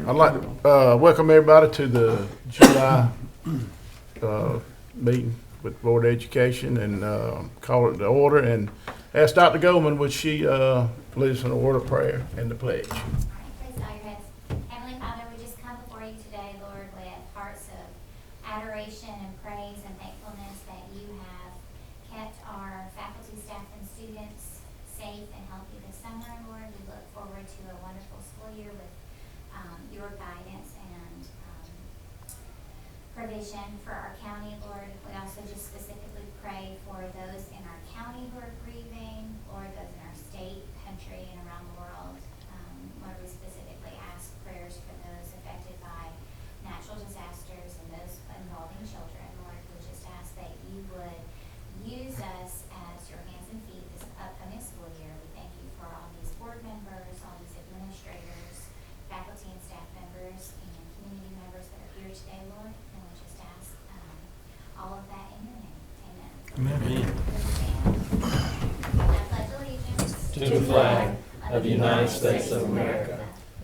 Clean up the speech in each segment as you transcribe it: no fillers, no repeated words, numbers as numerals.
I'd like to welcome everybody to the July meeting with Board of Education and call it to order and ask Dr. Goldman, would she lead us in a word of prayer and the pledge? Please bow your heads. Heavenly Father, we just come before you today, Lord, with hearts of adoration and praise and thankfulness that you have kept our faculty, staff, and students safe and healthy this summer, Lord. We look forward to a wonderful school year with your guidance and provision for our county, Lord. We also just specifically pray for those in our county who are grieving, Lord, those in our state, country, and around the world. Lord, we specifically ask prayers for those affected by natural disasters and those involving children. Lord, we just ask that you would use us as your hands and feet this upcoming school year. We thank you for all these board members, all these administrators, faculty and staff members, and community members that are here today, Lord. And we just ask all of that in your name. Amen. I pledge allegiance To the flag of the United States of America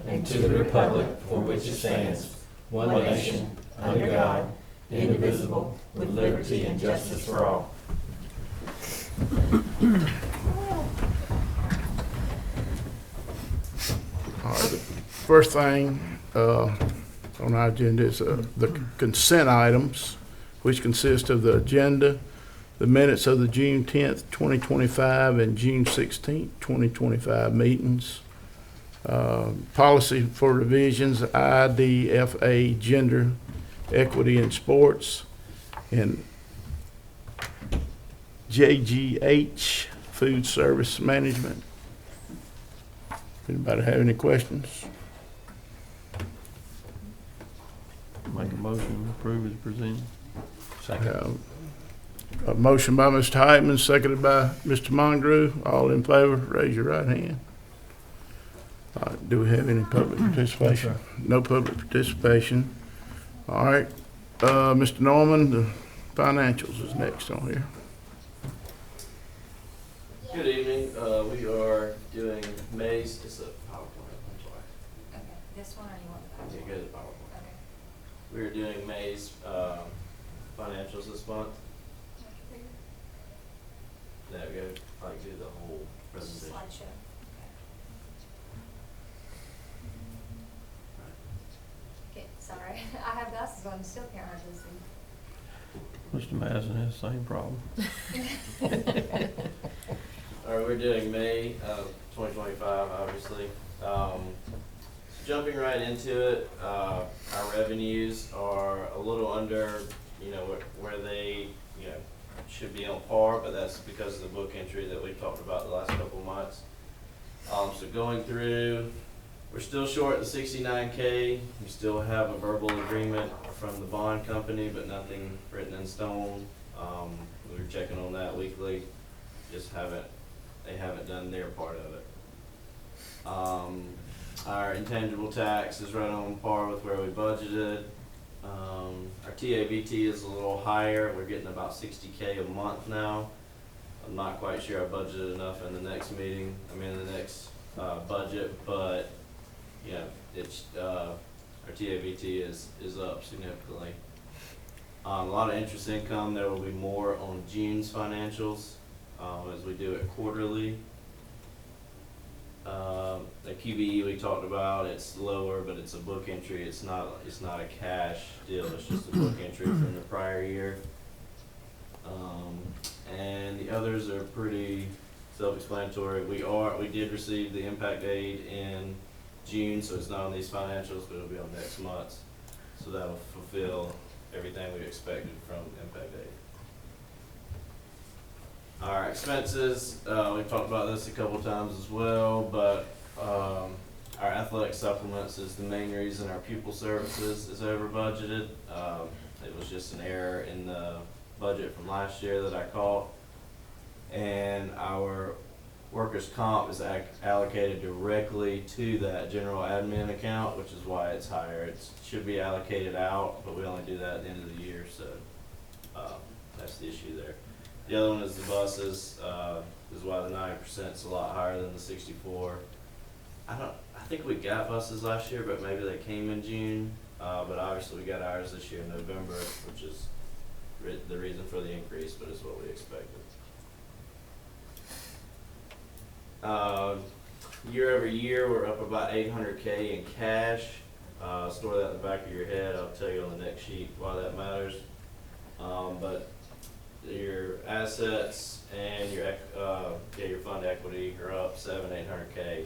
and to the republic for which it stands, one nation, under God, indivisible, with liberty and justice for all. All right, the first thing on our agenda is the consent items, which consist of the agenda, the minutes of the June 10th, 2025, and June 16th, 2025 meetings, policy for revisions, IDFA, gender, equity in sports, and JGH, food service management. Anybody have any questions? Make a motion to approve as presented. Second. A motion by Mr. Heitman, seconded by Mr. Mongrue. All in favor, raise your right hand. All right, do we have any public participation? No public participation. All right, Mr. Norman, the financials is next on here. Good evening. We are doing May's. It's a PowerPoint. I'm sorry. Okay, this one or you want the Yeah, go to PowerPoint. Okay. We are doing May's financials this month. There we go. Like do the whole presentation. Slideshow. Okay, sorry. I have glasses on, still can't hardly see. Mr. Madison has the same problem. All right, we're doing May of 2025, obviously. Jumping right into it, our revenues are a little under, where they, should be on par, but that's because of the book entry that we talked about the last couple of months. So going through, we're still short the 69K. We still have a verbal agreement from the bond company, but nothing written in stone. We're checking on that weekly. They haven't done their part of it. Our intangible tax is right on par with where we budgeted. Our TABT is a little higher. We're getting about 60K a month now. I'm not quite sure I budgeted enough in the next meeting. The next budget, but it's our TABT is up significantly. A lot of interest income. There will be more on June's financials as we do it quarterly. The QBE we talked about, it's lower, but it's a book entry. It's not a cash deal. It's just a book entry from the prior year. And the others are pretty self-explanatory. We did receive the impact aid in June, so it's not on these financials, but it'll be on next month's. So that'll fulfill everything we expected from impact aid. Our expenses, we've talked about this a couple times as well, but our athletic supplements is the main reason our pupil services is over budgeted. It was just an error in the budget from last year that I caught. And our workers' comp is allocated directly to that general admin account, which is why it's higher. It should be allocated out, but we only do that at the end of the year, so that's the issue there. The other one is the buses, is why the 9% is a lot higher than the 64. I think we got buses last year, but maybe they came in June. But obviously we got ours this year in November, which is the reason for the increase, but it's what we expected. Year over year, we're up about 800K in cash. Store that in the back of your head. I'll tell you on the next sheet why that matters. But your assets and your fund equity are up 800K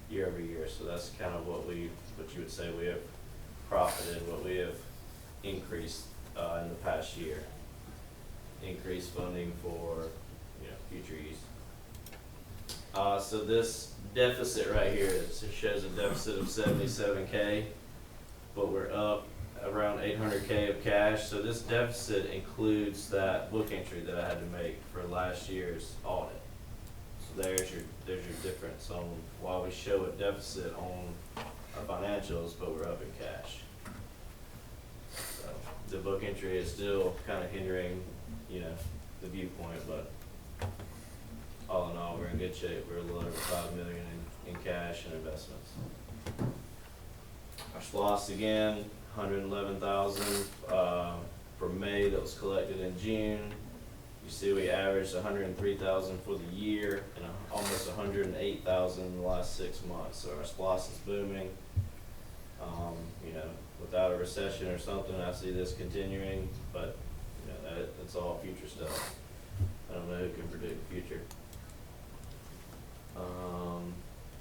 year over year. So that's kind of what you would say we have profited, what we have increased in the past year. Increased funding for future use. So this deficit right here, it shows a deficit of 77K, but we're up around 800K of cash. So this deficit includes that book entry that I had to make for last year's audit. So there's your difference on why we show a deficit on our financials, but we're up in cash. So the book entry is still kind of hindering, the viewpoint, but all in all, we're in good shape. We're a little over $5 million in cash and investments. Our SLOSS again, $111,000 for May that was collected in June. You see we averaged $103,000 for the year and almost $108,000 in the last 6 months. So our SLOSS is booming. Without a recession or something, I see this continuing, but that's all future stuff. I don't know who can predict the future.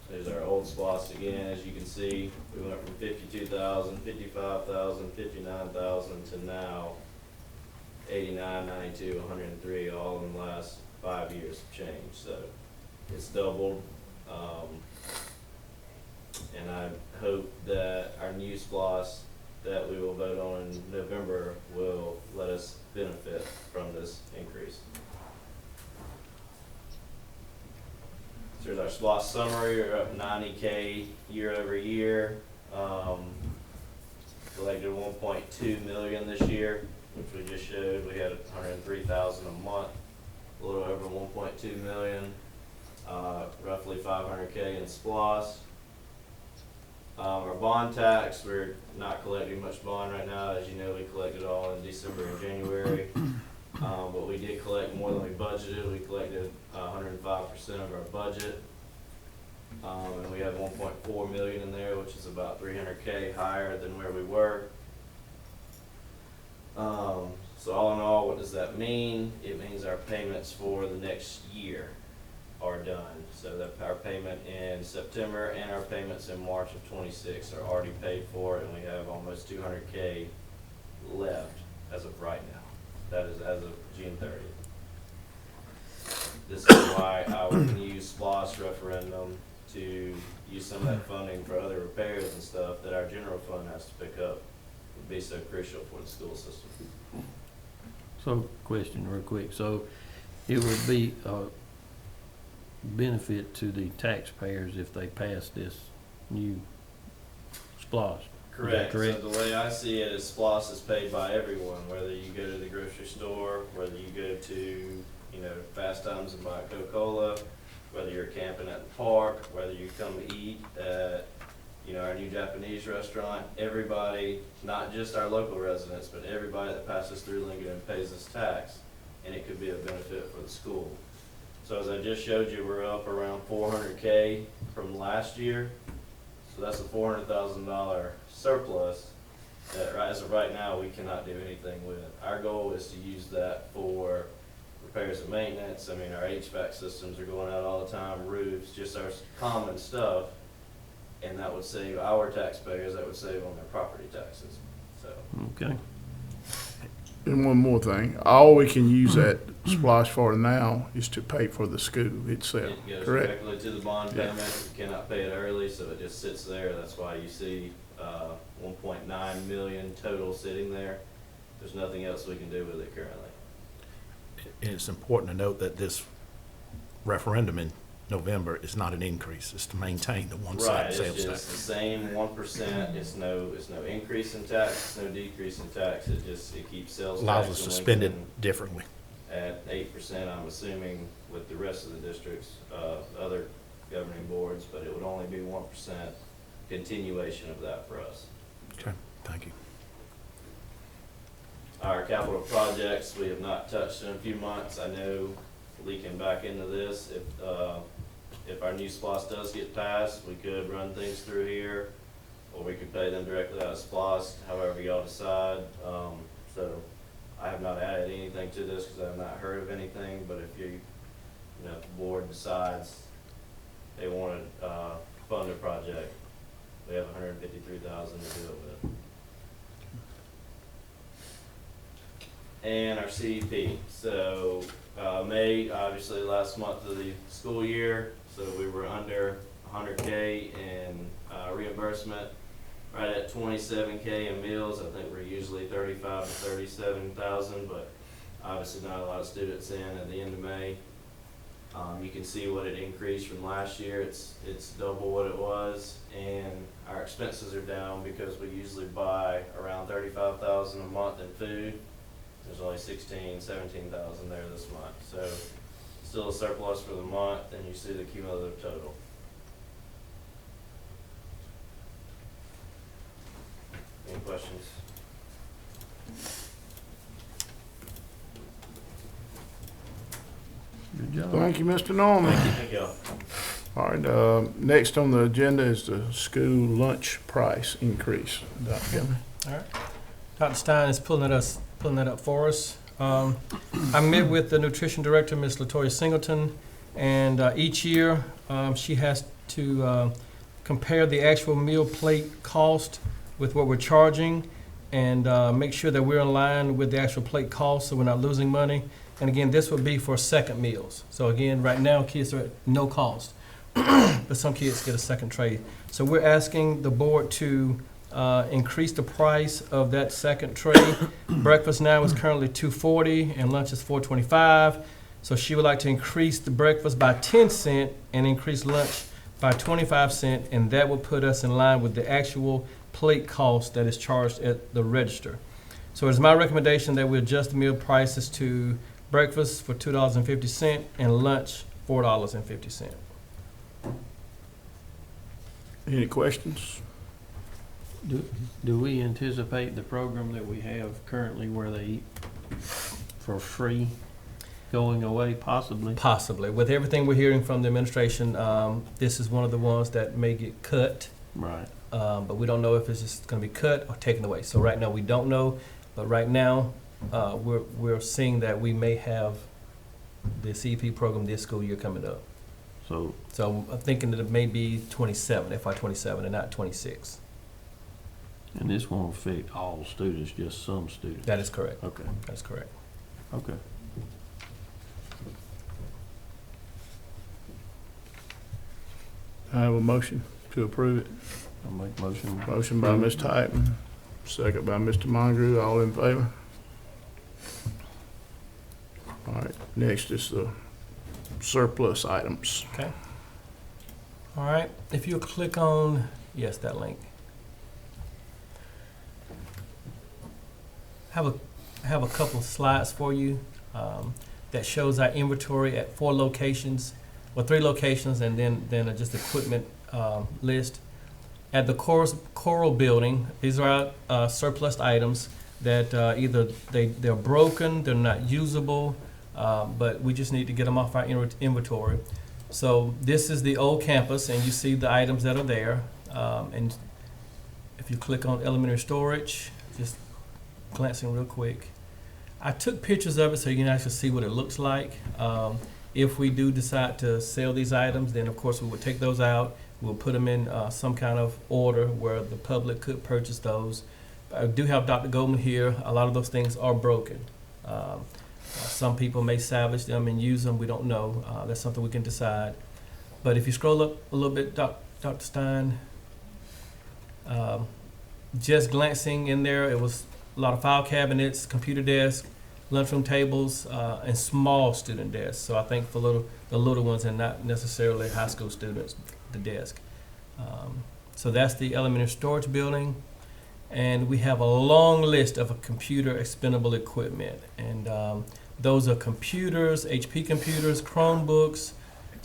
There's our old SLOSS again. As you can see, we went from 52,000, 55,000, 59,000 to now 89, 92, 103, all in the last 5 years of change. So it's doubled. And I hope that our new SLOSS that we will vote on in November will let us benefit from this increase. So here's our SLOSS summary. We're up 90K year over year. Collected 1.2 million this year, which we just showed. We had 103,000 a month, a little over 1.2 million, roughly 500K in SLOSS. Our bond tax, we're not collecting much bond right now. As you know, we collected all in December and January. But we did collect more than we budgeted. We collected 105% of our budget. And we have 1.4 million in there, which is about 300K higher than where we were. So all in all, what does that mean? It means our payments for the next year are done. So that our payment in September and our payments in March of 26 are already paid for, and we have almost 200K left as of right now. That is as of June 30th. This is why I would use SLOSS referendum to use some of that funding for other repairs and stuff that our general fund has to pick up. Would be so crucial for the school system. So, question real quick. So, it would be a benefit to the taxpayers if they pass this new SLOSS. Correct. Correct. So the way I see it is SLOSS is paid by everyone, whether you go to the grocery store, whether you go to, Fast Times and buy Coca-Cola, whether you're camping at the park, whether you come eat at, our new Japanese restaurant. Everybody, not just our local residents, but everybody that passes through Lincoln and pays this tax, and it could be a benefit for the school. So as I just showed you, we're up around 400K from last year. So that's a $400,000 surplus that as of right now, we cannot do anything with. Our goal is to use that for repairs and maintenance. I mean, our HVAC systems are going out all the time, roofs, just our common stuff. And that would save our taxpayers, that would save on their property taxes, so. Okay. And one more thing, all we can use that SPLOST for now is to pay for the school itself, It goes correct? directly to the bond Yeah. payment. You cannot pay it early, so it just sits there. That's why you see 1.9 million total sitting there. There's nothing else we can do with it currently. And it's important to note that this referendum in November is not an increase, it's to maintain the one Right, cent it's sales just tax. the same 1%. It's no increase in tax, it's no decrease in tax. It keeps sales Allows tax us in to spend it Lincoln differently. at 8%. I'm assuming with the rest of the districts, other governing boards, but it would only be 1% continuation of that for us. Okay, thank you. Our capital projects, we have not touched in a few months. I know leaking back into this, if our new SPOS does get passed, we could run things through here, or we could pay them directly out of SPOS, however y'all decide. So I have not added anything to this because I have not heard of anything, but if if the board decides they want to fund a project, we have $153,000 to do it with. And our CEP. So May, obviously last month of the school year, so we were under 100K in reimbursement, right at 27K in meals. I think we're usually 35 to 37,000, but obviously not a lot of students in at the end of May. You can see what it increased from last year. It's double what it was, and our expenses are down because we usually buy around 35,000 a month in food. There's only 16, 17,000 there this month. So still a surplus for the month, and you see the cumulative total. Any questions? Good job. Thank you, Mr. Norman. Thank y'all. All right, next on the agenda is the school lunch price increase. Dr. Gilman. All right. Dr. Stein is pulling that up for us. I met with the nutrition director, Ms. LaToya Singleton, and each year she has to compare the actual meal plate cost with what we're charging and make sure that we're in line with the actual plate cost so we're not losing money. And again, this would be for second meals. So again, right now kids are at no cost, but some kids get a second tray. So we're asking the board to increase the price of that second tray. Breakfast now is currently $2.40 and lunch is $4.25. So she would like to increase the breakfast by 10 cents and increase lunch by 25 cents, and that will put us in line with the actual plate cost that is charged at the register. So it's my recommendation that we adjust the meal prices to breakfast for $2.50 and lunch $4.50. Any questions? Do we anticipate the program that we have currently where they eat for free going away, possibly? Possibly. With everything we're hearing from the administration, this is one of the ones that may get cut, Right. but we don't know if it's just going to be cut or taken away. So right now we don't know, but right now we're seeing that we may have the CEP program this school year coming up. So I'm thinking that it may be 27, FY 27, and not 26. and this won't affect all students, just some students? That is correct. Okay, That's correct. okay. I have a motion to approve it. I'll make motion. Motion by Ms. Tyson, second by Mr. Mongery. All in favor? All right, next is the surplus items. All right. If you click on, yes, that link. Have a couple of slides for you that shows our inventory at 4 locations, or 3 locations, and then just equipment list. At the Coral Building, these are our surplus items that either they're broken, they're not usable, but we just need to get them off our inventory. So this is the old campus, and you see the items that are there. And if you click on elementary storage, just glancing real quick. I took pictures of it so you can actually see what it looks like. If we do decide to sell these items, then of course we would take those out. We'll put them in some kind of order where the public could purchase those. I do have Dr. Goldman here. A lot of those things are broken. Some people may salvage them and use them. We don't know. That's something we can decide. But if you scroll up a little bit, Dr. Stein, just glancing in there, it was a lot of file cabinets, computer desks, lunchroom tables, and small student desks. So I think for the little ones and not necessarily high school students, the desk. So that's the elementary storage building. And we have a long list of computer expendable equipment. And those are computers, HP computers, Chromebooks,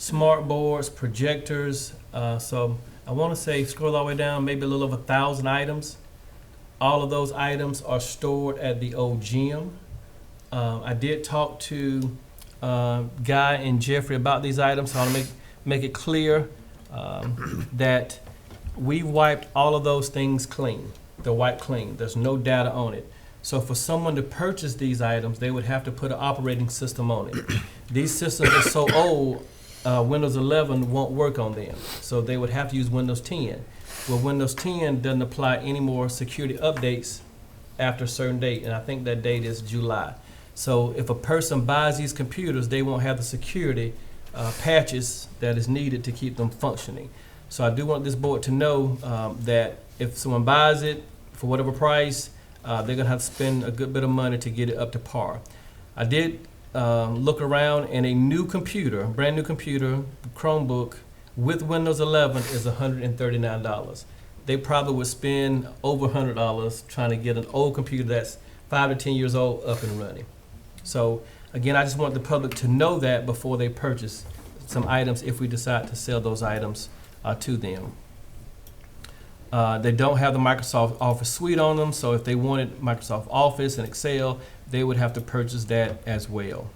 smart boards, projectors. So I want to say, scroll all the way down, maybe a little over 1,000 items. All of those items are stored at the old gym. I did talk to Guy and Jeffrey about these items, so I want to make it clear that we wiped all of those things clean. They're wiped clean. There's no data on it. So for someone to purchase these items, they would have to put an operating system on it. These systems are so old, Windows 11 won't work on them. So they would have to use Windows 10. Well, Windows 10 doesn't apply any more security updates after a certain date, and I think that date is July. So if a person buys these computers, they won't have the security patches that is needed to keep them functioning. So I do want this board to know that if someone buys it for whatever price, they're going to have to spend a good bit of money to get it up to par. I did look around, and a new computer, brand new computer, Chromebook, with Windows 11 is $139. They probably would spend over $100 trying to get an old computer that's 5 to 10 years old up and running. So again, I just want the public to know that before they purchase some items, if we decide to sell those items to them. They don't have the Microsoft Office suite on them, so if they wanted Microsoft Office and Excel, they would have to purchase that as well.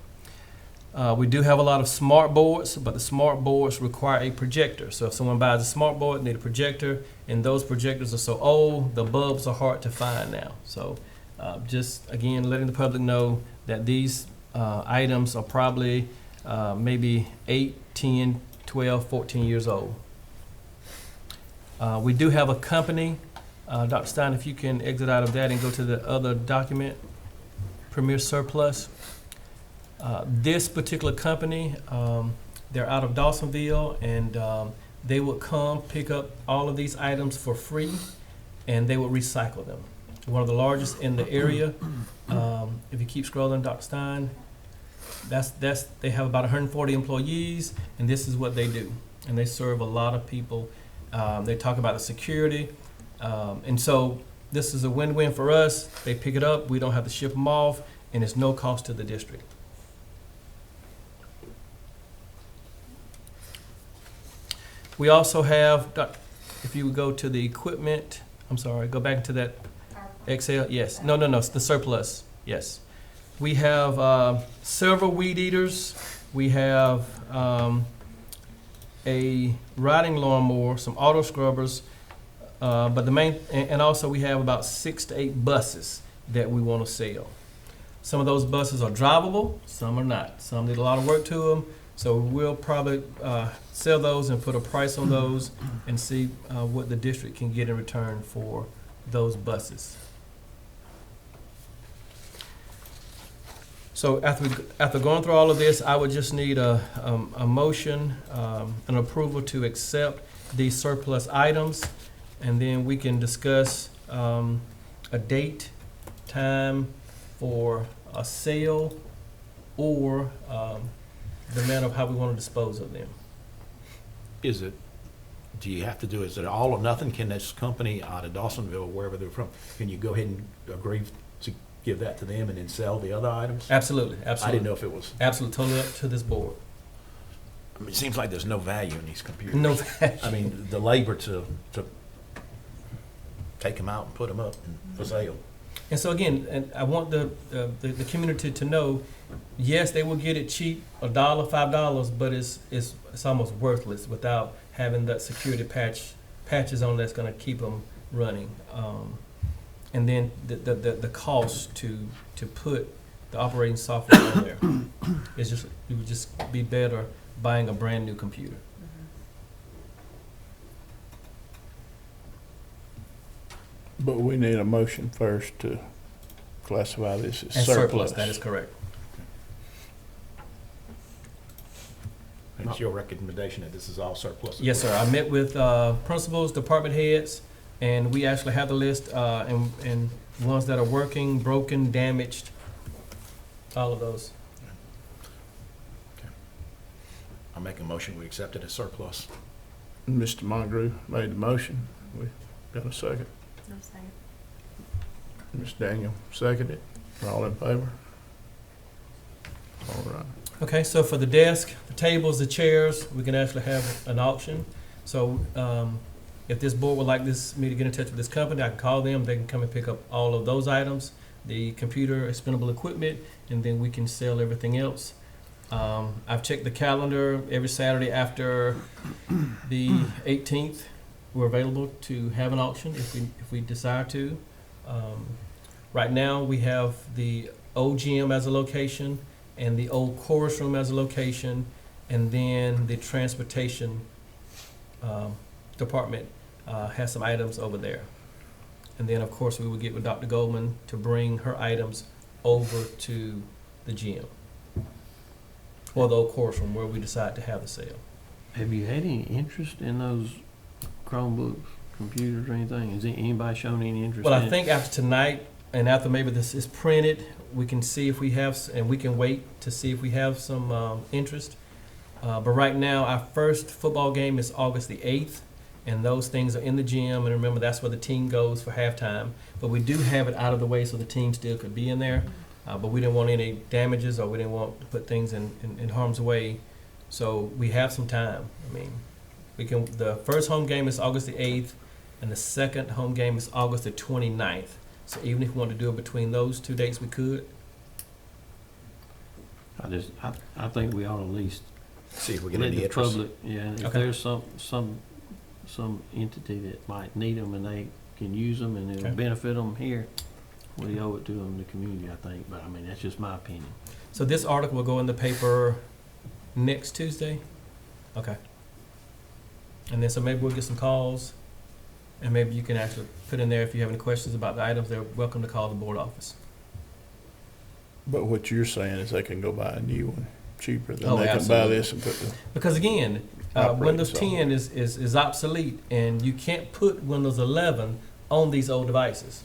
We do have a lot of smart boards, but the smart boards require a projector. So if someone buys a smart board, they need a projector, and those projectors are so old, the bulbs are hard to find now. So just, again, letting the public know that these items are probably maybe 8, 10, 12, 14 years old. We do have a company. Dr. Stein, if you can exit out of that and go to the other document, Premier Surplus. This particular company, they're out of Dawsonville, and they would come pick up all of these items for free, and they would recycle them. One of the largest in the area. If you keep scrolling, Dr. Stein, they have about 140 employees, and this is what they do. And they serve a lot of people. They talk about the security. And so this is a win-win for us. They pick it up, we don't have to ship them off, and it's no cost to the district. We also have, if you would go to the equipment, I'm sorry, go back to that Excel, yes. No, it's the surplus, yes. We have several weed eaters. We have a riding lawnmower, some auto scrubbers, but the main, and also we have about 6 to 8 buses that we want to sell. Some of those buses are drivable, some are not. Some need a lot of work to them, so we'll probably sell those and put a price on those and see what the district can get in return for those buses. So after going through all of this, I would just need a motion, an approval to accept these surplus items, and then we can discuss a date, time for a sale, or the manner of how we want to dispose of them. Do you have to do, is it all or nothing? Can this company out of Dawsonville, wherever they're from, can you go ahead and agree to give that to them and then sell the other items? Absolutely. I didn't know if it was, Absolutely, totally up to this board. I mean, it seems like there's no value in these computers. No value. I mean, the labor to take them out and put them up for sale. And so again, and I want the community to know, yes, they will get it cheap, $1, $5, but it's almost worthless without having that security patches on that's going to keep them running. And then the cost to put the operating software on there is just, it would just be better buying a brand new computer. But we need a motion first to classify this as And surplus. that is correct. And it's your recommendation that this is all surplus? Yes, sir. I met with principals, department heads, and we actually have the list, and ones that are working, broken, damaged, all of those. I make a motion, we accept it as surplus. Mr. Mongrue made the motion. We got a second. No second. Ms. Daniel seconded. All in favor? All right. Okay, so for the desk, the tables, the chairs, we can actually have an auction. So, if this board would like me to get in touch with this company, I can call them, they can come and pick up all of those items, the computer, expendable equipment, and then we can sell everything else. I've checked the calendar every Saturday after the 18th. We're available to have an auction if we desire to. Right now, we have the old gym as a location and the old chorus room as a location, and then the transportation department has some items over there. And then, of course, we would get with Dr. Goldman to bring her items over to the gym or the old chorus room where we decide to have the sale. Have you had any interest in those Chromebooks, computers, or anything? Has anybody shown any interest? Well, in I it? think after tonight and after maybe this is printed, we can see if we have, and we can wait to see if we have some interest. But right now, our first football game is August the 8th, and those things are in the gym. And remember, that's where the team goes for halftime. But we do have it out of the way so the team still could be in there. But we didn't want any damages, or we didn't want to put things in harm's way. So we have some time. I mean, the first home game is August the 8th, and the second home game is August the 29th. So even if we wanted to do it between those 2 dates, we could. I think we ought to at least See if we get let any the interest. public, yeah, if Okay. there's some entity that might need them and they can use them and it'll Okay. benefit them here, we owe it to them, the community, I think. But I mean, that's just my opinion. So this article will go in the paper next Tuesday? Okay. And then, so maybe we'll get some calls, and maybe you can actually put in there if you have any questions about the items, they're welcome to call the board office. But what you're saying is they can go buy a new one cheaper than Oh, they can buy absolutely. this and put the, Because again, Operating Windows software. 10 is obsolete, and you can't put Windows 11 on these old devices.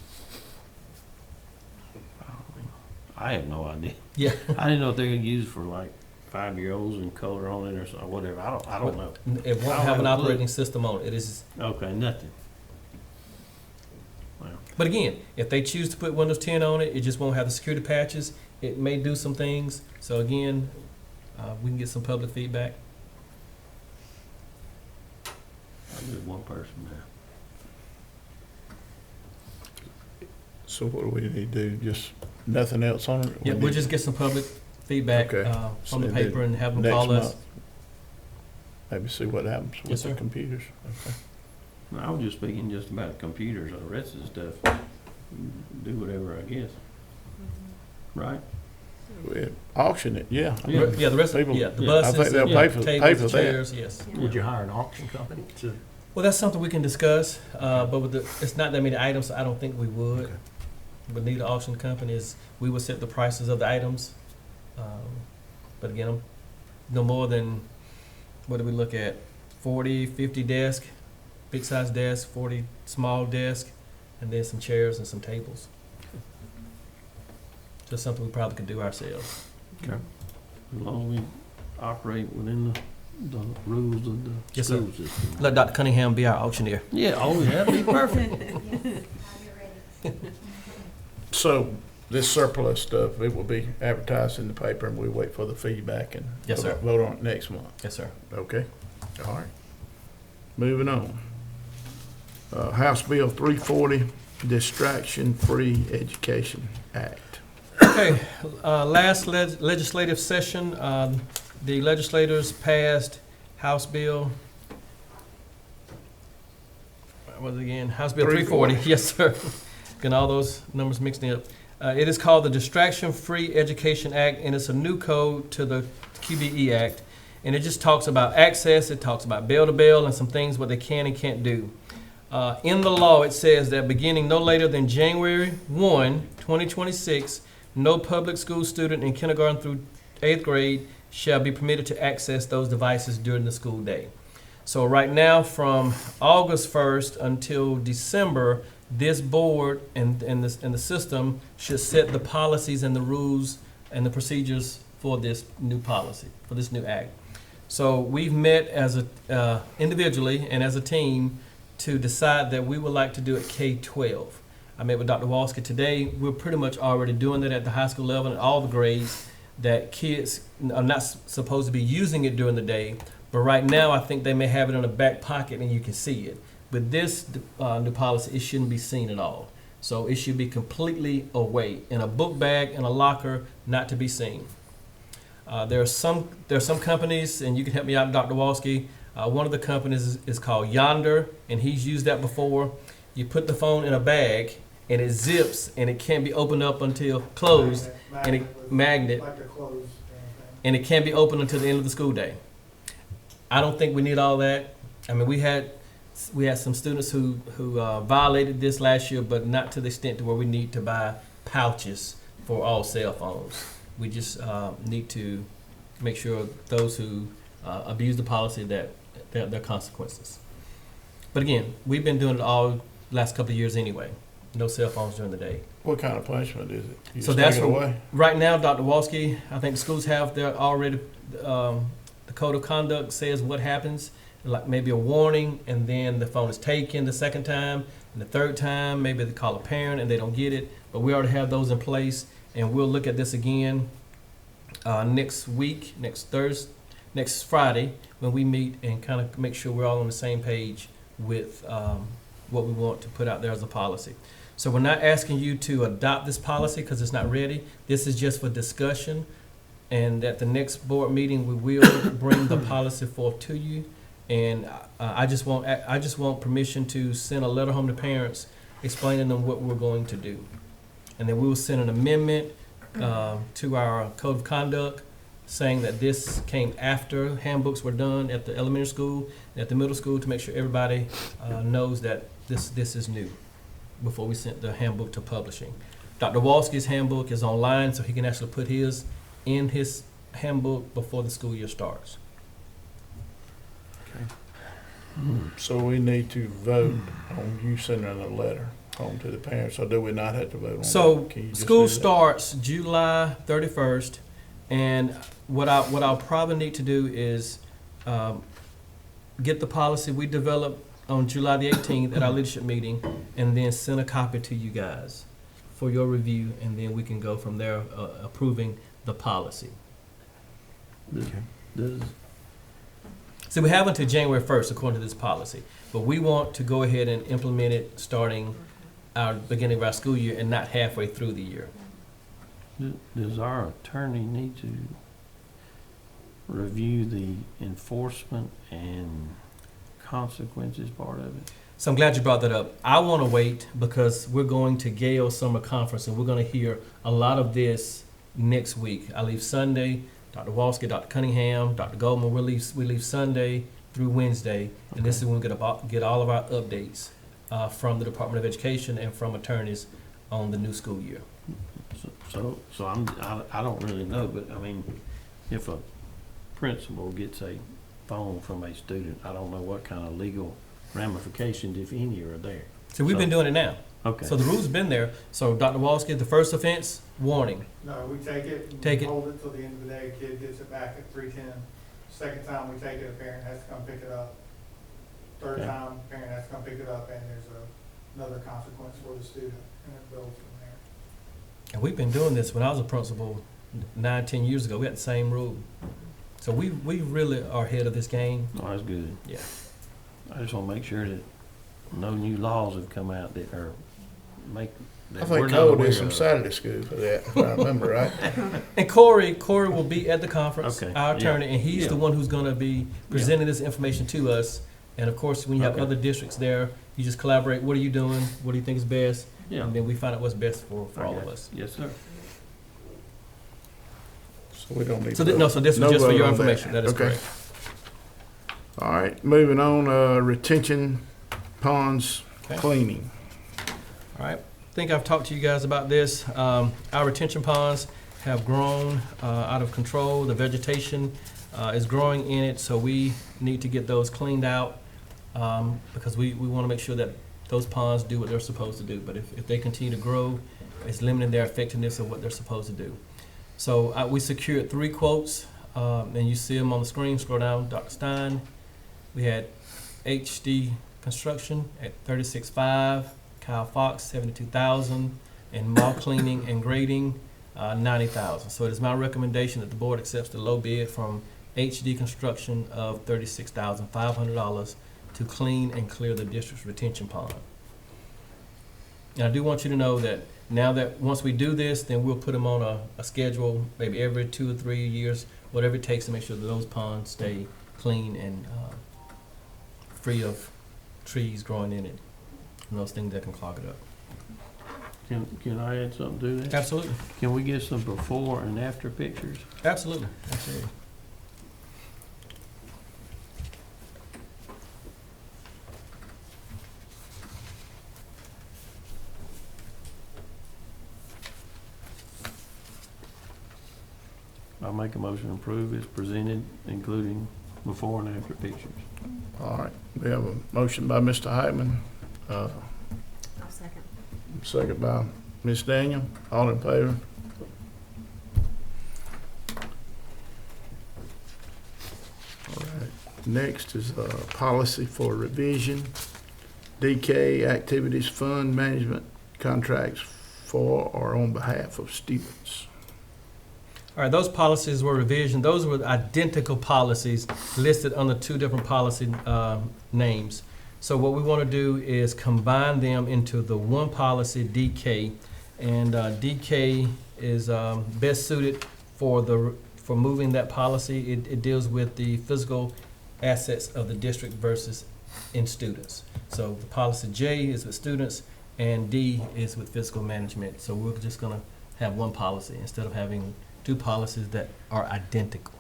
I have no idea. Yeah. I didn't know if they could use it for like 5-year-olds and color on it or whatever. I don't know. It won't I don't have have an a clue. operating system on it. It is. Okay, nothing. Well, But again, if they choose to put Windows 10 on it, it just won't have the security patches. It may do some things. So again, we can get some public feedback. I'm just one person now. so what do we need to do? Just nothing else on it? Yeah, We we'll need- just get some public feedback Okay. from the Send it paper and have them next call us. month. Maybe see what happens Yes, with the sir. computers. Okay. No, I was just speaking just about computers. The rest of the stuff, do whatever, I guess. Right? We auction it, yeah. Yeah. Yeah, the rest of, People- yeah, the yeah, buses. I think they'll and pay for tables, that. chairs, yes. Would you hire an auction company to? Well, that's something we can discuss, but with it's not that many items, so I don't think we would. Okay. But need an auction company is, we would set the prices of the items. But again, no more than, what do we look at? 40, 50 desk, big size desk, 40 small desk, and then some chairs and some tables. Just something we probably could do ourselves. As long as we operate within the rules of the Yes, sir. school system. Let Dr. Cunningham be our auctioneer. Yeah, oh, that'd be perfect. So this surplus stuff, it will be advertised in the paper and we wait for the feedback and Yes, sir. vote on it next month. Yes, sir. Okay, all right. Moving on. House Bill 340, Distraction-Free Education Act. Okay, last legislative session, the legislators passed House Bill, what was it again? House Bill 340, yes, sir. Getting all those numbers mixed up. It is called the Distraction-Free Education Act, and it's a new code to the QBE Act. And it just talks about access, it talks about bell-to-bell and some things what they can and can't do. In the law, it says that beginning no later than January 1, 2026, no public school student in kindergarten through 8th grade shall be permitted to access those devices during the school day. So right now, from August 1st until December, this board and the system should set the policies and the rules and the procedures for this new policy, for this new act. So we've met as individually and as a team to decide that we would like to do it K-12. I met with Dr. Walski today. We're pretty much already doing that at the high school level at all the grades, that kids are not supposed to be using it during the day, but right now I think they may have it in a back pocket and you can see it. With this new policy, it shouldn't be seen at all. So it should be completely away in a book bag, in a locker, not to be seen. There are some companies, and you can help me out, Dr. Walski. One of the companies is called Yonder, and he's used that before. You put the phone in a bag, and it zips, and it can't be opened up until closed, and it magnet, Like the clothes and it can't be opened until the end of the school day. I don't think we need all that. I mean, we had some students who violated this last year, but not to the extent to where we need to buy pouches for all cell phones. We just need to make sure those who abuse the policy that there are consequences. But again, we've been doing it all last couple of years anyway. No cell phones during the day. What kind of punishment is it? You So just that's take it what- away? Right now, Dr. Walski, I think the schools have their already, the code of conduct says what happens, like maybe a warning, and then the phone is taken the second time, and the third time, maybe they call a parent and they don't get it, but we already have those in place, and we'll look at this again next week, next Friday, when we meet and kind of make sure we're all on the same page with what we want to put out there as a policy. So we're not asking you to adopt this policy because it's not ready. This is just for discussion. And at the next board meeting, we will bring the policy forth to you. And I just want permission to send a letter home to parents explaining them what we're going to do. And then we will send an amendment to our code of conduct saying that this came after handbooks were done at the elementary school and at the middle school to make sure everybody knows that this is new before we sent the handbook to publishing. Dr. Walski's handbook is online, so he can actually put his in his handbook before the school year starts. So we need to vote on you sending a letter home to the parents, or do we not have to vote on that? So Can you just school do that? starts July 31st, and what I'll probably need to do is get the policy we developed on July the 18th at our leadership meeting, and then send a copy to you guys for your review, and then we can go from there approving the policy. Does, So we have until January 1st according to this policy, but we want to go ahead and implement it starting our beginning of our school year and not halfway through the year. does our attorney need to review the enforcement and consequences part of it? So I'm glad you brought that up. I want to wait because we're going to Gale Summer Conference and we're going to hear a lot of this next week. I leave Sunday. Dr. Walski, Dr. Cunningham, Dr. Goldman, we leave Sunday through Wednesday, and this is when we get all of our updates from the Department of Education and from attorneys on the new school year. So I don't really know, but I mean, if a principal gets a phone from a student, I don't know what kind of legal ramifications, if any, are there. So we've been doing it now. Okay. So the rules have been there. So Dr. Walski, the first offense, warning. No, we take it, and Take it. hold it till the end of the day, kid gets it back at 3:10. Second time we take it, a parent has to come pick it up. Third Okay. time, parent has to come pick it up, and there's another consequence for the student, and it builds from there. And we've been doing this when I was a principal 9-10 years ago. We had the same rule. So we really are ahead of this game. Oh, that's good. Yeah. I just want to make sure that no new laws have come out that are I that we're think not Cole aware did some of. Saturday school for that, if I remember right. And Corey will be at the conference, Okay, our yeah. attorney, and he's the Yeah. one who's going to be presenting this information to us. And of course, when you have Okay. other districts there, you just collaborate. What are you doing? What do you think is best? Yeah. And then we find out what's best for all of Okay. us. Yes, sir. So we don't need So to vote. so this was No just for vote your on that. information. That is Okay. correct. All right, moving on, retention ponds Okay. cleaning. All right. I think I've talked to you guys about this. Our retention ponds have grown out of control. The vegetation is growing in it, so we need to get those cleaned out because we want to make sure that those ponds do what they're supposed to do. But if they continue to grow, it's limiting their effectiveness of what they're supposed to do. So we secured 3 quotes, and you see them on the screen. Scroll down, Dr. Stein. We had HD Construction at $36,500, Kyle Fox $72,000, and mall cleaning and grading $90,000. So it is my recommendation that the board accepts the low bid from HD Construction of $36,500 to clean and clear the district's retention pond. And I do want you to know that now that once we do this, then we'll put them on a schedule, maybe every 2 or 3 years, whatever it takes to make sure that those ponds stay clean and free of trees growing in it and those things that can clog it up. Can I add something to that? Absolutely. Can we get some before and after pictures? Absolutely. Absolutely. I'll make a motion to approve as presented, including before and after pictures. All right, we have a motion by Mr. Heitman, I'll second. second by Ms. Daniel. All in favor? All right, next is policy for revision. DK Activities Fund Management Contracts for or on behalf of students. All right, those policies were revision. Those were identical policies listed under 2 different policy names. So what we want to do is combine them into the one policy, DK, and DK is best suited for moving that policy. It deals with the physical assets of the district versus in students. So the policy J is with students, and D is with fiscal management. So we're just going to have one policy instead of having 2 policies that are identical.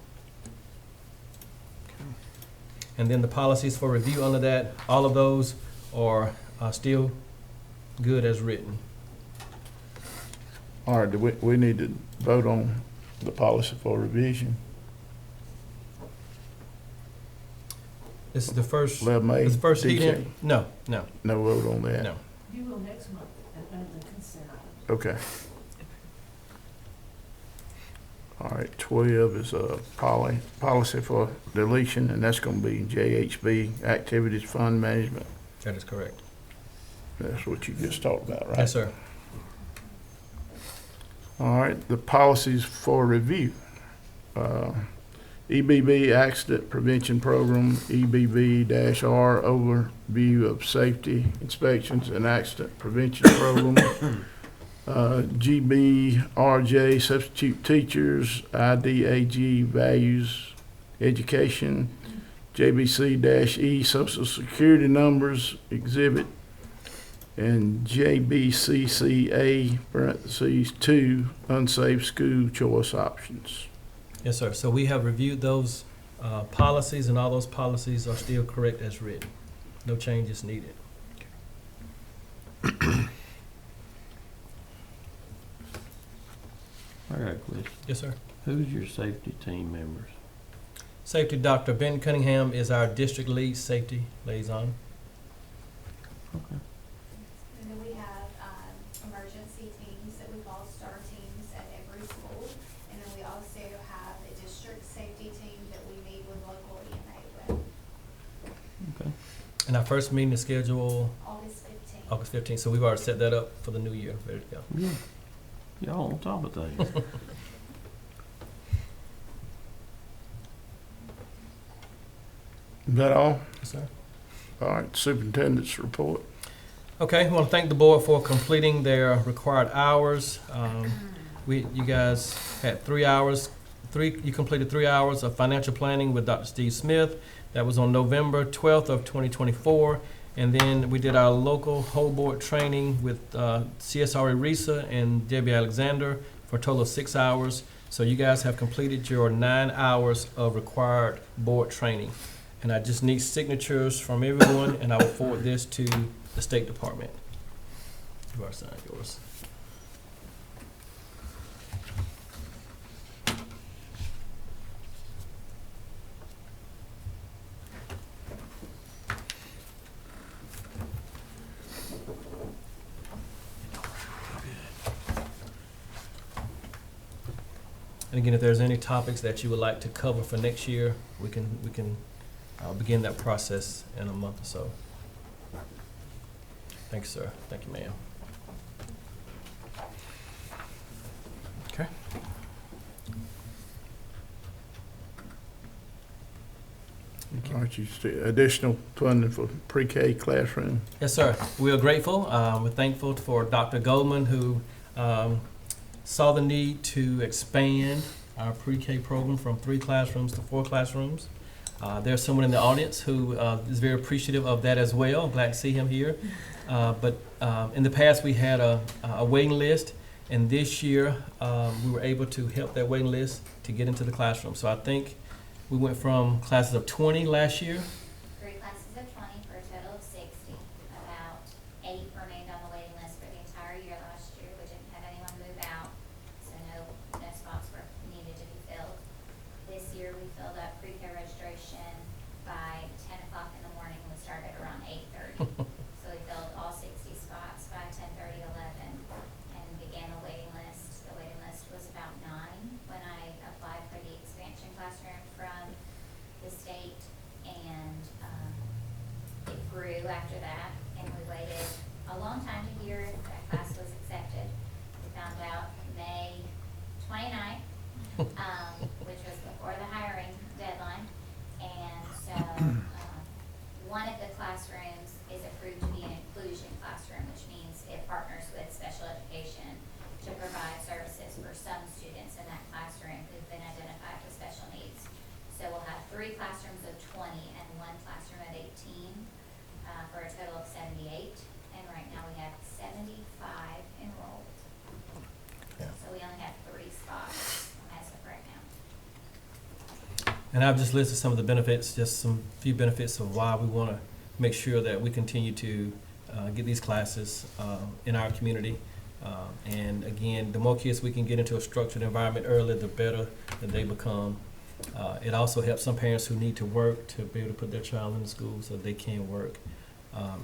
And then the policies for review under that, all of those are still good as written. All right, do we need to vote on the policy for revision? This is the first, 11A, this first heat DK. in? No, no, No vote on that? no. You will next month, under the consent item. Okay. All right, 12 is a policy for deletion, and that's gonna be JHB, Activities Fund Management. That is correct. That's what you just talked about, right? Yes, sir. All right, the policies for review. EBB Accident Prevention Program, EBB-R Overview of Safety Inspections and Accident Prevention Program. GBRJ Substitute Teachers, IDAG Values Education, JBC-E Social Security Numbers Exhibit, and JBCCA parentheses 2 Unsafe School Choice Options. Yes, sir. So we have reviewed those policies, and all those policies are still correct as written. No changes needed. I got a question. Yes, sir. Who's your safety team members? Safety Dr. Ben Cunningham is our district lead safety liaison. Okay. And then we have emergency teams that we call STAR teams at every school. And then we also have a district safety team that we meet with local EMA with, Okay. And our first meeting is scheduled August 15th. August 15th, so we've already set that up for the new year. Ready to go. Yeah. Y'all on top of things. Is that all? Yes, sir. All right, Superintendent's report. Okay, I want to thank the board for completing their required hours. You guys had 3 hours. You completed 3 hours of financial planning with Dr. Steve Smith. That was on November 12th of 2024. And then we did our local whole board training with CSRA Risa and Debbie Alexander for a total of 6 hours. So you guys have completed your 9 hours of required board training. And I just need signatures from everyone, and I will forward this to the State Department. You are signed yours. And again, if there's any topics that you would like to cover for next year, we can begin that process in a month or so. Thank you, sir. Thank you, ma'am. Okay. what you said, additional funding for pre-K classroom. Yes, sir. We are grateful. We're thankful for Dr. Goldman, who saw the need to expand our pre-K program from 3 classrooms to 4 classrooms. There's someone in the audience who is very appreciative of that as well. I'm glad to see him here. But in the past, we had a waiting list, and this year we were able to help that waiting list to get into the classroom. So I think we went from classes of 20 last year. 3 classes of 20 for a total of 60. About 8 remained on the waiting list for the entire year last year. We didn't have anyone move out, so no spots were needed to be filled. This year, we filled up pre-K registration by 10 o'clock in the morning. We started around 8:30. So we filled all 60 spots by 10:30, 11, and began a waiting list. The waiting list was about 9 when I applied for the expansion classroom from the state, and it grew after that, and we waited a long time to hear if that class was accepted. We found out May 29th, which was before the hiring deadline, and so one of the classrooms is approved to be an inclusion classroom, which means it partners with special education to provide services for some students in that classroom who've been identified with special needs. So we'll have 3 classrooms of 20 and 1 classroom of 18 for a total of 78. And right now we have 75 enrolled. Yeah. So we only have 3 spots as of right now. And I've just listed some of the benefits, just some few benefits of why we want to make sure that we continue to get these classes in our community. And again, the more kids we can get into a structured environment early, the better that they become. It also helps some parents who need to work to be able to put their child in the school so they can work.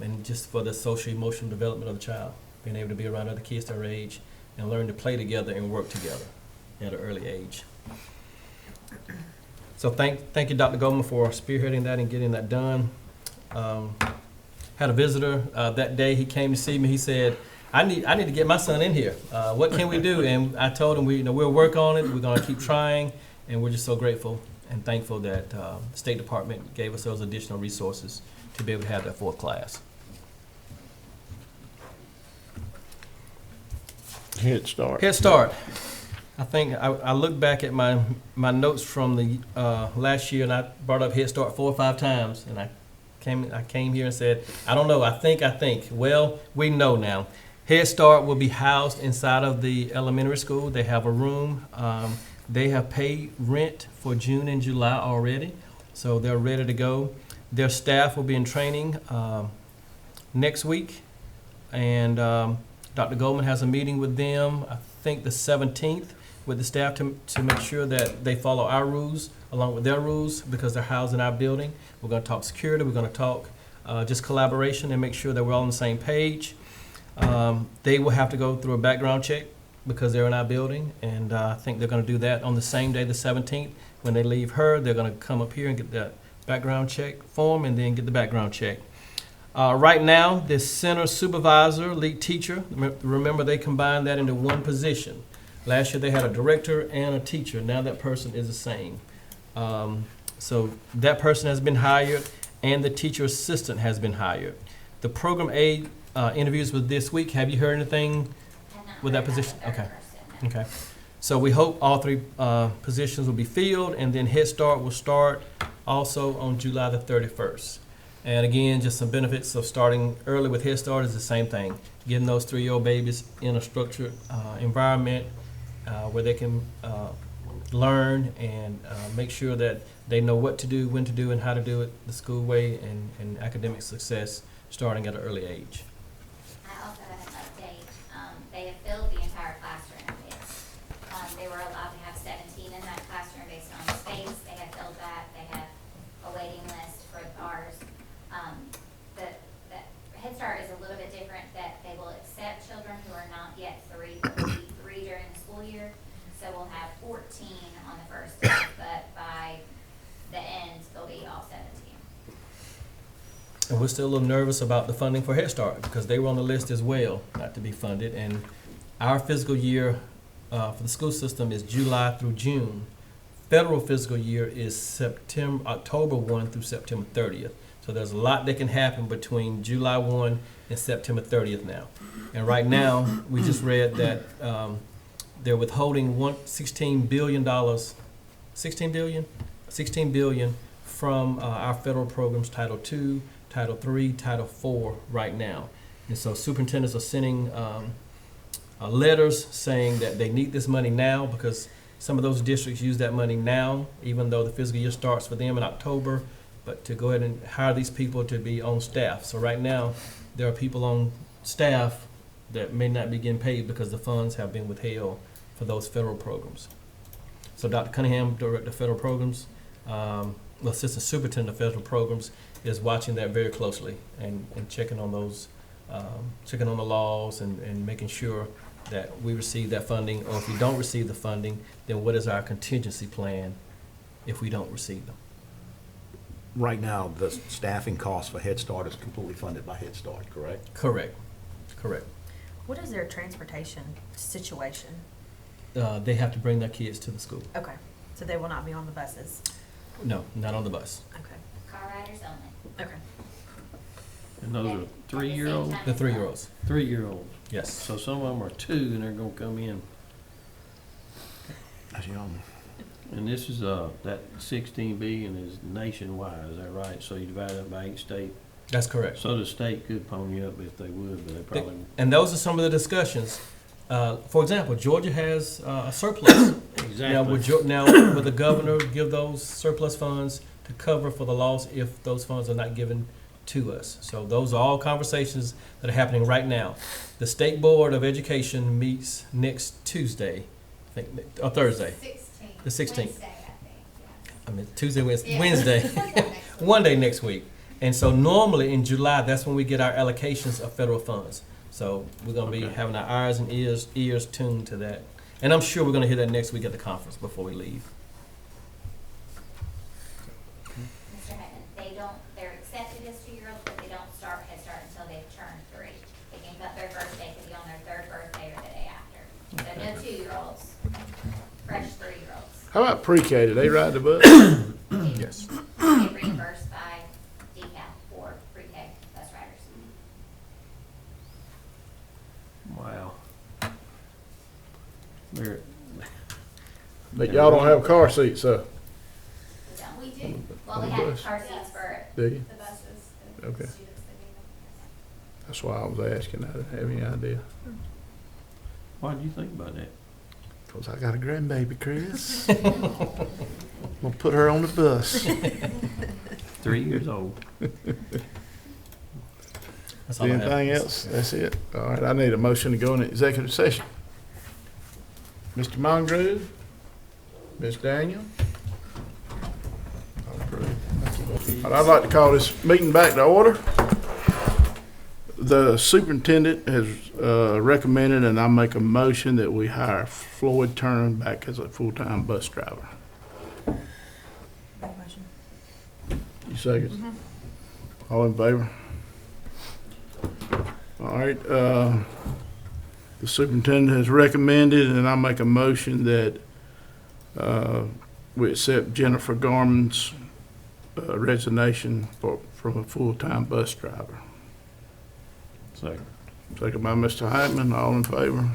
And just for the social emotional development of the child, being able to be around other kids their age and learn to play together and work together at an early age. So thank you, Dr. Goldman, for spearheading that and getting that done. Had a visitor that day. He came to see me. He said, I need to get my son in here. What can we do? And I told him we'll work on it. We're going to keep trying, and we're just so grateful and thankful that the State Department gave us those additional resources to be able to have that 4th class. Head Start. Head Start. I think I look back at my notes from the last year, and I brought up Head Start 4 or 5 times, and I came here and said, I don't know, I think. Well, we know now. Head Start will be housed inside of the elementary school. They have a room. They have paid rent for June and July already, so they're ready to go. Their staff will be in training next week, and Dr. Goldman has a meeting with them, I think the 17th, with the staff to make sure that they follow our rules along with their rules because they're housed in our building. We're going to talk security. We're going to talk just collaboration and make sure that we're all on the same page. They will have to go through a background check because they're in our building, and I think they're going to do that on the same day, the 17th. When they leave her, they're going to come up here and get that background check form and then get the background check. Right now, the center supervisor, lead teacher, remember they combined that into one position. Last year they had a director and a teacher. Now that person is the same. So that person has been hired and the teacher assistant has been hired. The program aide interviews with this week. Have you heard anything with that position? Okay. Okay. So we hope all 3 positions will be filled, and then Head Start will start also on July the 31st. And again, just some benefits of starting early with Head Start is the same thing. Getting those 3-year-old babies in a structured environment where they can learn and make sure that they know what to do, when to do, and how to do it the school way, and academic success starting at an early age. I also have an update. They have filled the entire classroom. They were allowed to have 17 in that classroom based on space. They have filled that. They have a waiting list for ours. The Head Start is a little bit different, that they will accept children who are not yet 3, but will be 3 during the school year. So we'll have 14 on the first day, but by the end, they'll be all 17. And we're still a little nervous about the funding for Head Start because they were on the list as well, not to be funded. And our fiscal year for the school system is July through June federal fiscal year is October 1 through September 30th. So there's a lot that can happen between July 1 and September 30th now. And right now, we just read that they're withholding $16 billion from our federal programs, Title II, Title III, Title IV right now. And so superintendents are sending letters saying that they need this money now because some of those districts use that money now, even though the fiscal year starts for them in October, but to go ahead and hire these people to be on staff. So right now, there are people on staff that may not be getting paid because the funds have been withheld for those federal programs. So Dr. Cunningham, Director of Federal Programs, Assistant Superintendent of Federal Programs, is watching that very closely and checking on those, checking on the laws and making sure that we receive that funding, or if we don't receive the funding, then what is our contingency plan if we don't receive them? Right now, the staffing cost for Head Start is completely funded by Head Start, correct? Correct, correct. What is their transportation situation? They have to bring their kids to the school. Okay, so they will not be on the buses? No, not on the bus. Okay, Car riders only. okay. And those are 3-year-olds? The 3-year-olds, 3-year-olds. yes. So some of them are 2 and they're gonna come in. That's young. And this is, that 16 billion is nationwide, is that right? So you divide it by each state? That's correct. So the state could pony up if they would, but they probably, And those are some of the discussions. For example, Georgia has a surplus. Now, would the governor give those surplus funds to cover for the loss if those funds are not given to us? So those are all conversations that are happening right now. The State Board of Education meets next Tuesday, I think, or Thursday. 16th. The 16th. Wednesday, I think, yeah. I mean, Tuesday, Wednesday, Yeah. Wednesday. Next week. One day next week. And so normally in July, that's when we get our allocations of federal funds. So we're gonna be Okay. having our eyes and ears tuned to that. And I'm sure we're gonna hear that next week at the conference before we leave. Mr. Hatton, they're accepted as 2-year-olds, but they don't start Head Start until they've turned 3. They can cut their birthday to be on their 3rd birthday or the day after. So no 2-year-olds, fresh 3-year-olds. How about pre-K? Do they ride the bus? Yes. They reimbursed by DCAP for pre-K bus riders. wow. They're, But y'all don't have car seats, so, We do. Well, we On the have bus. car seats for do you? the buses, the Okay. students that need them. That's why I was asking. I didn't have any idea. why did you think about that? Because I got a grandbaby, Chris. I'm gonna put her on the bus. 3 years old. That's all I have. Anything else? That's it. All right, I need a motion to go into executive session. Mr. Mongrove? Ms. Daniel? All right, I'd like to call this meeting back to order. The superintendent has recommended, and I make a motion that we hire Floyd Turner back as a full-time bus driver. Motion. You second? All in favor? All right, the superintendent has recommended, and I make a motion that we accept Jennifer Garman's resignation from a full-time bus driver. Second. Second by Mr. Heitman, all in favor?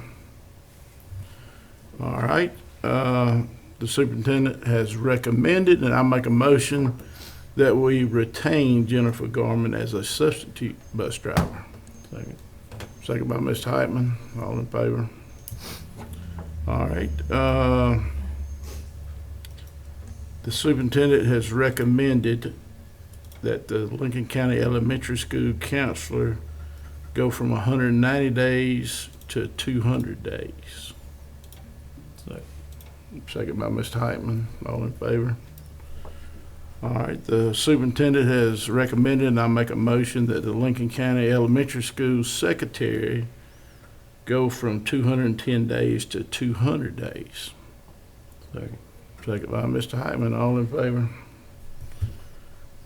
All right, the superintendent has recommended, and I make a motion that we retain Jennifer Garman as a substitute bus driver. Second. Second by Mr. Heitman, all in favor? All right, the superintendent has recommended that the Lincoln County Elementary School counselor go from 190 days to 200 days. Second. Second by Mr. Heitman, all in favor? All right, the superintendent has recommended, and I make a motion that the Lincoln County Elementary School secretary go from 210 days to 200 days. Second. Second by Mr. Heitman, all in favor?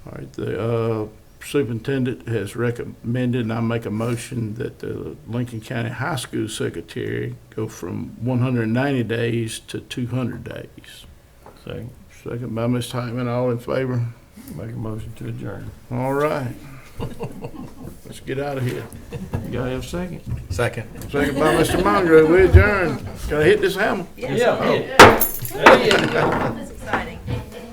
All right, the superintendent has recommended, and I make a motion that the Lincoln County High School secretary go from 190 days to 200 days. Second. Second by Ms. Hyman, all in favor? Make a motion to adjourn. All right. Let's get out of here. You gotta have a second. Second. Second by Mr. Monroe, we adjourn. Can I hit this hammer? Yes. Yeah. There you go. That's exciting.